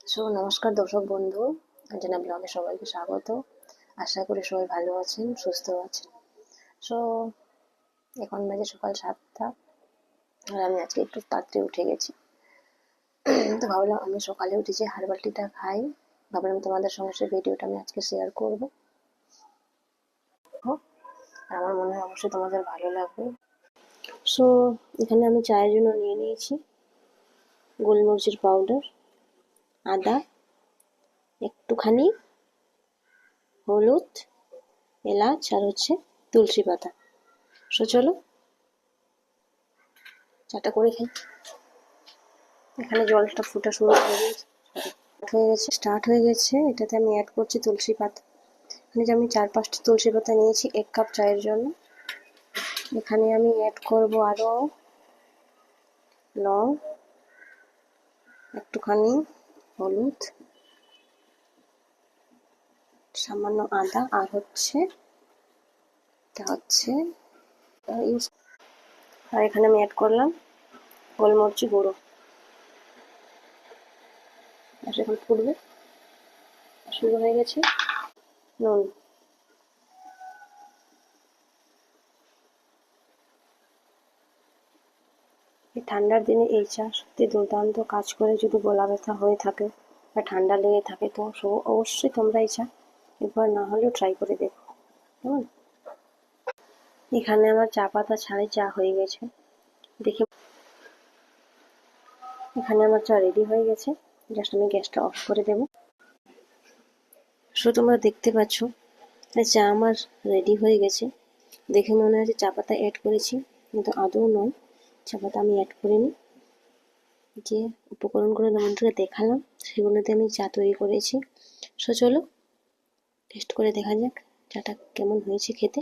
নমস্কার দর্শক বন্ধু, অঞ্জনা ব্লগে সবাইকে স্বাগত। আশা করি সবাই ভালো আছেন, সুস্থ আছেন। সো এখন বাজে সকাল 7টা, আর আমি আজকে একটু তাড়াতাড়ি উঠে গেছি। তো ভাবলাম আমি সকালে উঠে যে হার্বাল টিটা খাই, ভাবলাম তোমাদের সঙ্গে সেই ভিডিওটা আমি আজকে শেয়ার করবো। আর আমার মনে হয় অবশ্যই তোমাদের ভালো লাগবে। সো এখানে আমি চায়ের জন্য নিয়ে নিয়েছি গোলমরিচের পাউডার, আদা, একটুখানি হলুদ, এলাচ আর তুলসী পাতা। চলো চাটা করে খাই। এখানে জলটা ফুটা শুরু স্টার্ট হয়ে গেছে। এটাতে আমি অ্যাড করছি তুলসী পাতা। এখানে যে আমি 4-5টা তুলসী পাতা নিয়েছি 1 কাপ চায়ের জন্য। এখানে আমি অ্যাড করব আরো লং, একটুখানি হলুদ, সামান্য আদা, আর আর এখানে আমি অ্যাড করলাম গোলমরিচি গুঁড়ো। এখন ফুটবে, শুরু হয়ে গেছে। নুন, এই ঠান্ডার দিনে এই চা সত্যি দুর্দান্ত কাজ করে। যদি গলা ব্যথা হয়ে থাকে বা ঠান্ডা লেগে থাকে তো অবশ্যই তোমরা এই চা একবার না হলেও ট্রাই করে দেখো, কেমন। এখানে আমার চা পাতা ছাড়াই চা হয়ে গেছে, দেখে। এখানে আমার চা রেডি হয়ে গেছে, জাস্ট আমি গ্যাসটা অফ করে দেব। তোমরা দেখতে পাচ্ছ চা আমার রেডি হয়ে গেছে। দেখে মনে হচ্ছে চা পাতা অ্যাড করেছি, কিন্তু আদৌ নয়, চা পাতা আমি অ্যাড করিনি। যে উপকরণগুলো তোমাদেরকে দেখালাম সেগুলোতে আমি চা তৈরি করেছি। চলো টেস্ট করে দেখা যাক চাটা কেমন হয়েছে খেতে।